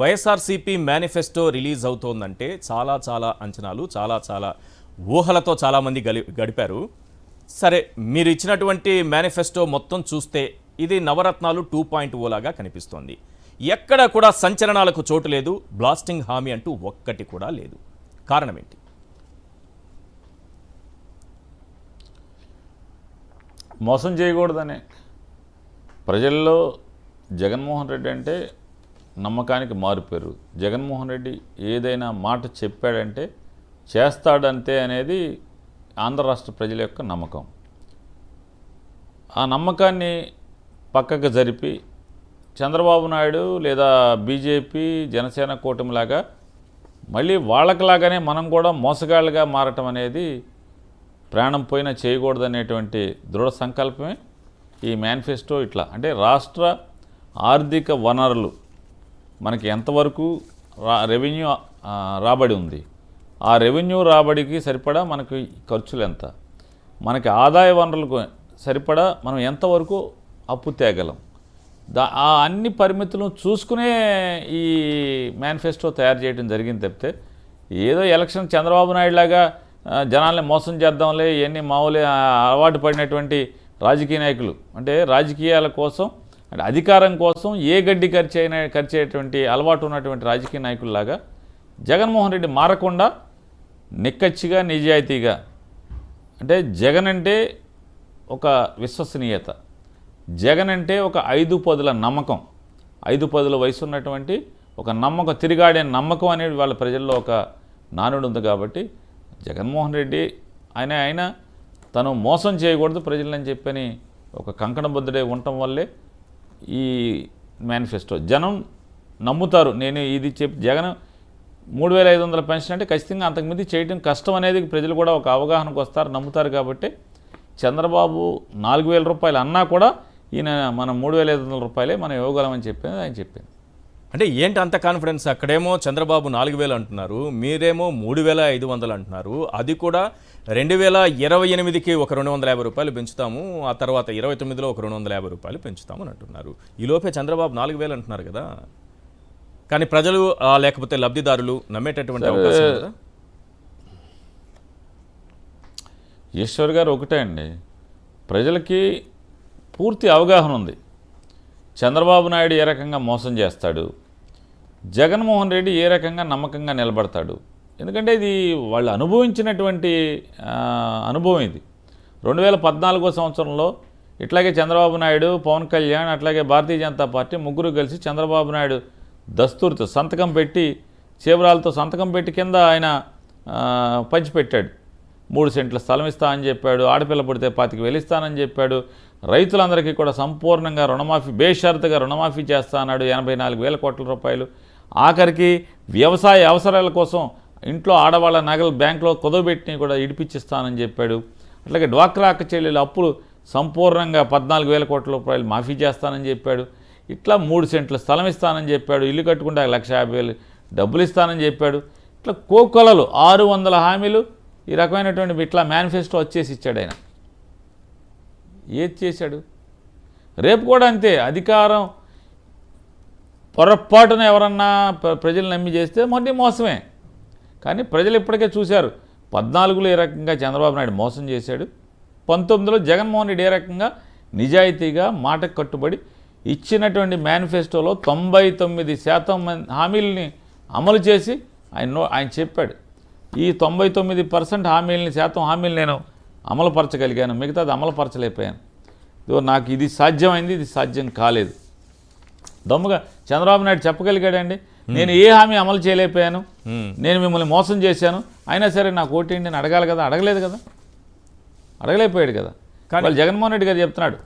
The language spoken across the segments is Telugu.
వైఎస్ఆర్సీపీ మేనిఫెస్టో రిలీజ్ అవుతోందంటే చాలా అంచనాలు చాలా ఊహలతో చాలామంది గడిపారు. సరే, మీరు ఇచ్చినటువంటి మేనిఫెస్టో మొత్తం చూస్తే ఇది నవరత్నాలు 2.0 లాగా కనిపిస్తోంది. ఎక్కడ కూడా సంచలనాలకు చోటు లేదు, బ్లాస్టింగ్ హామీ అంటూ ఒక్కటి కూడా లేదు. కారణం ఏంటి? మోసం చేయకూడదనే ప్రజల్లో జగన్మోహన్ రెడ్డి అంటే నమ్మకానికి మారిపోయారు. జగన్మోహన్ రెడ్డి ఏదైనా మాట చెప్పాడంటే చేస్తాడంతే అనేది ఆంధ్ర రాష్ట్ర ప్రజల యొక్క నమ్మకం. ఆ నమ్మకాన్ని పక్కకు జరిపి చంద్రబాబు నాయుడు లేదా బీజేపీ జనసేన కూటమిలాగా మళ్ళీ వాళ్ళకిలాగానే మనం కూడా మోసగాళ్ళుగా మారటం అనేది ప్రాణం పోయినా చేయకూడదనేటువంటి దృఢ సంకల్పమే ఈ మేనిఫెస్టో. ఇట్లా అంటే రాష్ట్ర ఆర్థిక వనరులు మనకి ఎంతవరకు రెవెన్యూ రాబడి ఉంది, ఆ రెవెన్యూ రాబడికి సరిపడా మనకి ఖర్చులు ఎంత, మనకి ఆదాయ వనరులకు సరిపడా మనం ఎంతవరకు అప్పు తేగలం, ఆ అన్ని పరిమితులను చూసుకునే ఈ మేనిఫెస్టో తయారు చేయడం జరిగింది తప్పితే ఏదో ఎలక్షన్ చంద్రబాబు నాయుడు లాగా జనాల్ని మోసం చేద్దాంలే ఇవన్నీ మామూలే అలవాటు పడినటువంటి రాజకీయ నాయకులు, అంటే రాజకీయాల కోసం అంటే అధికారం కోసం ఏ గడ్డి ఖర్చేటువంటి అలవాటు ఉన్నటువంటి రాజకీయ నాయకుల్లాగా జగన్మోహన్ రెడ్డి మారకుండా నిక్కచ్చిగా నిజాయితీగా, అంటే జగన్ అంటే ఒక విశ్వసనీయత, జగన్ అంటే ఒక 5-10 నమ్మకం, 5-10 వయసు ఉన్నటువంటి ఒక నమ్మకం, తిరిగాడే నమ్మకం అనేది వాళ్ళ ప్రజల్లో ఒక నానుడు ఉంది. కాబట్టి జగన్మోహన్ రెడ్డి ఆయన తను మోసం చేయకూడదు ప్రజలని చెప్పని ఒక కంకణబద్ధుడే ఉండటం వల్లే ఈ మేనిఫెస్టో జనం నమ్ముతారు. నేను ఇది జగన్ 3500 పెన్షన్ అంటే ఖచ్చితంగా అంతకుమించి చేయడం కష్టం అనేది ప్రజలు కూడా ఒక అవగాహనకు వస్తారు, నమ్ముతారు. కాబట్టి చంద్రబాబు 4000 రూపాయలు అన్నా కూడా ఈయన మనం 3500 రూపాయలే మనం ఇవ్వగలమని చెప్పింది ఆయన చెప్పింది. అంటే ఏంటి అంత కాన్ఫిడెన్స్? అక్కడేమో చంద్రబాబు 4000 అంటున్నారు, మీరేమో 3500 అంటున్నారు. అది కూడా 2028కి ఒక 250 రూపాయలు పెంచుతాము, ఆ తర్వాత 29లో ఒక 250 రూపాయలు పెంచుతామని అంటున్నారు. ఈలోపే చంద్రబాబు 4000 అంటున్నారు కదా. కానీ ప్రజలు లేకపోతే లబ్ధిదారులు నమ్మేటటువంటి అవకాశం కదా. ఈశ్వర్ గారు ఒకటే అండి, ప్రజలకి పూర్తి అవగాహన ఉంది. చంద్రబాబు నాయుడు ఏ రకంగా మోసం చేస్తాడు, జగన్మోహన్ రెడ్డి ఏ రకంగా నమ్మకంగా నిలబడతాడు. ఎందుకంటే ఇది వాళ్ళు అనుభవించినటువంటి అనుభవం. ఇది 2014 సంవత్సరంలో ఇట్లాగే చంద్రబాబు నాయుడు, పవన్ కళ్యాణ్, అట్లాగే భారతీయ జనతా పార్టీ ముగ్గురు కలిసి చంద్రబాబు నాయుడు దస్తూరితో సంతకం పెట్టి, చేబరాలతో సంతకం పెట్టి కింద ఆయన పంచిపెట్టాడు. 3 సెంట్ల స్థలం ఇస్తా అని చెప్పాడు, ఆడపిల్ల పుడితే 25,000 ఇస్తానని చెప్పాడు, రైతులందరికీ కూడా సంపూర్ణంగా రుణమాఫీ బేషరతుగా రుణమాఫీ చేస్తా అన్నాడు, 84,000 కోట్ల రూపాయలు. ఆఖరికి వ్యవసాయ అవసరాల కోసం ఇంట్లో ఆడవాళ్ళ నగలు బ్యాంకులో కుదవబెట్టి కూడా ఇడిపించిస్తానని చెప్పాడు. అట్లాగే డ్వాక్రా అక్క చెల్లెలు అప్పులు సంపూర్ణంగా 14,000 కోట్ల రూపాయలు మాఫీ చేస్తానని చెప్పాడు. ఇట్లా 3 సెంట్ల స్థలం ఇస్తానని చెప్పాడు, ఇల్లు కట్టుకుంటే 1,50,000 డబ్బులు ఇస్తానని చెప్పాడు. ఇట్లా కోకొలలు 600 హామీలు ఈ రకమైనటువంటి ఇట్లా మేనిఫెస్టో వచ్చేసి ఇచ్చాడు ఆయన. ఏది చేశాడు? రేపు కూడా అంతే. అధికారం పొరపాటున ఎవరన్నా ప్రజలు నమ్మి చేస్తే మొదటి మోసమే. కానీ ప్రజలు ఇప్పటికే చూశారు. 14లో ఏ రకంగా చంద్రబాబు నాయుడు మోసం చేశాడు, 19లో జగన్మోహన్ రెడ్డి ఏ రకంగా నిజాయితీగా మాటకు కట్టుబడి ఇచ్చినటువంటి మేనిఫెస్టోలో 99% హామీలని అమలు చేసి ఆయన చెప్పాడు. ఈ 99% హామీలు నేను అమలుపరచగలిగాను, మిగతాది అమలుపరచలేకపోయాను. నాకు ఇది సాధ్యమైంది, ఇది సాధ్యం కాలేదు. దమ్ముగా చంద్రబాబు నాయుడు చెప్పగలిగాడండి, నేను ఏ హామీ అమలు చేయలేకపోయాను, నేను మిమ్మల్ని మోసం చేశాను, అయినా సరే నాకు ఓటేంటి నేను అడగాలి కదా. అడగలేదు కదా, అడగలేకపోయాడు కదా. కానీ జగన్మోహన్ రెడ్డి గారు చెప్తున్నాడు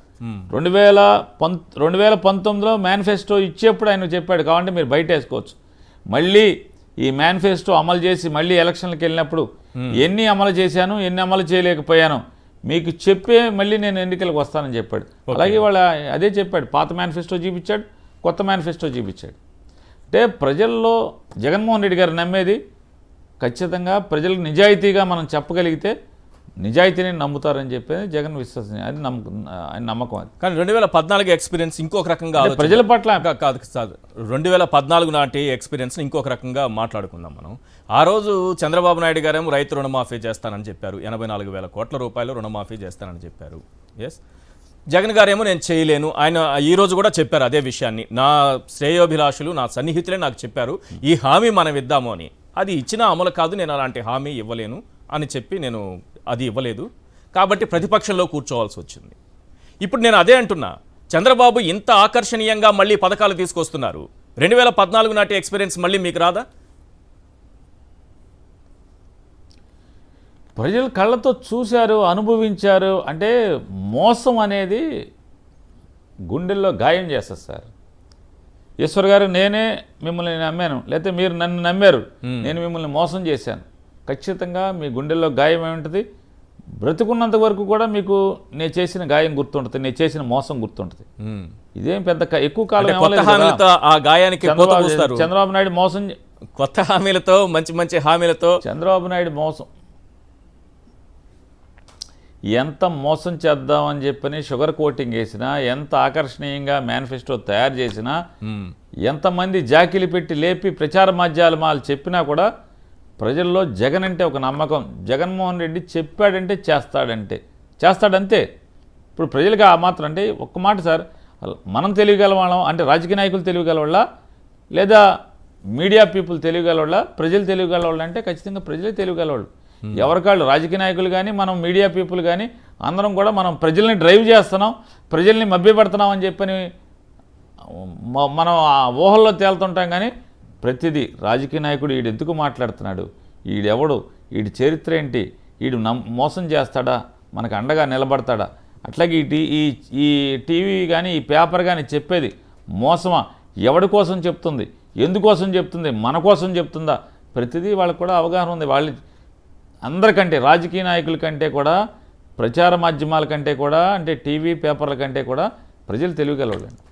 2019లో మేనిఫెస్టో ఇచ్చేప్పుడు ఆయన చెప్పాడు, కావాలంటే మీరు బయట వేసుకోవచ్చు. మళ్ళీ ఈ మేనిఫెస్టో అమలు చేసి మళ్ళీ ఎలక్షన్లకు వెళ్ళినప్పుడు ఎన్ని అమలు చేశాను, ఎన్ని అమలు చేయలేకపోయాను మీకు చెప్పే మళ్ళీ నేను ఎన్నికలకు వస్తానని చెప్పాడు. అలాగే వాళ్ళ అదే చెప్పాడు, పాత మేనిఫెస్టో చూపించాడు, కొత్త మేనిఫెస్టో చూపించాడు. అంటే ప్రజల్లో జగన్మోహన్ రెడ్డి గారు నమ్మేది ఖచ్చితంగా ప్రజలకు నిజాయితీగా మనం చెప్పగలిగితే నిజాయితీని నమ్ముతారని చెప్పేది జగన్ విశ్వసనీయ, అది ఆయన నమ్మకం. అది కానీ 2014 ఎక్స్పీరియన్స్ ఇంకొక రకంగా అంటే ప్రజల పట్ల కాదు కాదు 2014 నాటి ఎక్స్పీరియన్స్ ఇంకొక రకంగా మాట్లాడుకుందాం మనం. ఆ రోజు చంద్రబాబు నాయుడు గారేమో రైతు రుణమాఫీ చేస్తానని చెప్పారు, 84,000 కోట్ల రూపాయలు రుణమాఫీ చేస్తానని చెప్పారు. ఎస్, జగన్ గారేమో నేను చేయలేను, ఆయన ఈ రోజు కూడా చెప్పారు అదే విషయాన్ని. నా శ్రేయోభిలాషులు నా సన్నిహితులే నాకు చెప్పారు ఈ హామీ మనం ఇద్దాము అని. అది ఇచ్చిన అమలు కాదు, నేను అలాంటి హామీ ఇవ్వలేను అని చెప్పి నేను అది ఇవ్వలేదు, కాబట్టి ప్రతిపక్షంలో కూర్చోవాల్సి వచ్చింది. ఇప్పుడు నేను అదే అంటున్నా, చంద్రబాబు ఇంత ఆకర్షణీయంగా మళ్ళీ పథకాలు తీసుకొస్తున్నారు, 2014 నాటి ఎక్స్పీరియన్స్ మళ్ళీ మీకు రాదా? ప్రజలు కళ్ళతో చూశారు, అనుభవించారు. అంటే మోసం అనేది గుండెల్లో గాయం చేస్తారు సార్. ఈశ్వర్ గారు, నేనే మిమ్మల్ని నమ్మాను, లేకపోతే మీరు నన్ను నమ్మారు, నేను మిమ్మల్ని మోసం చేశాను, ఖచ్చితంగా మీ గుండెల్లో గాయం ఏముంటుంది. బ్రతుకున్నంత వరకు కూడా మీకు నేను చేసిన గాయం గుర్తుంటుంది, నేను చేసిన మోసం గుర్తుంటుంది. ఇదేం పెద్ద ఎక్కువ కాలం ఆ గాయానికి చంద్రబాబు నాయుడు మోసం, కొత్త హామీలతో, మంచి మంచి హామీలతో చంద్రబాబు నాయుడు మోసం, ఎంత మోసం చేద్దామని చెప్పని షుగర్ కోటింగ్ వేసినా, ఎంత ఆకర్షణీయంగా మేనిఫెస్టో తయారు చేసినా, ఎంతమంది జాకీలు పెట్టి లేపి ప్రచార మాధ్యమాలు చెప్పినా కూడా ప్రజల్లో జగన్ అంటే ఒక నమ్మకం. జగన్మోహన్ రెడ్డి చెప్పాడంటే చేస్తాడంతే. ఇప్పుడు ప్రజలకు ఆ మాత్రం, అంటే ఒక్క మాట సార్, మనం తెలియగలవాళ్ళం అంటే రాజకీయ నాయకులు తెలియగలవాళ్ళ, లేదా మీడియా పీపుల్ తెలియగలవాళ్ళ, ప్రజలు తెలియగలవాళ్ళు అంటే ఖచ్చితంగా ప్రజలే తెలియగలవాళ్ళు. ఎవరికాళ్ళు రాజకీయ నాయకులు కానీ మనం మీడియా పీపుల్ కానీ అందరం కూడా మనం ప్రజల్ని డ్రైవ్ చేస్తున్నాం, ప్రజల్ని మభ్యపెడుతున్నాం అని చెప్పని మనం ఆ ఊహల్లో తేలుతుంటాం. కానీ ప్రతిదీ రాజకీయ నాయకుడు ఈడు ఎందుకు మాట్లాడుతున్నాడు, ఈడెవడు, ఈడి చరిత్ర ఏంటి, ఈడు మోసం చేస్తాడా, మనకు అండగా నిలబడతాడా, అట్లాగే ఈ టీవీ కానీ ఈ పేపర్ కానీ చెప్పేది మోసమా, ఎవడి కోసం చెప్తుంది, ఎందుకోసం చెప్తుంది, మన కోసం చెప్తుందా, ప్రతిదీ వాళ్ళకు కూడా అవగాహన ఉంది. వాళ్ళు అందరికంటే, రాజకీయ నాయకుల కంటే కూడా, ప్రచార మాధ్యమాల కంటే కూడా, అంటే టీవీ పేపర్ల కంటే కూడా ప్రజలు తెలియగలవాళ్ళండి.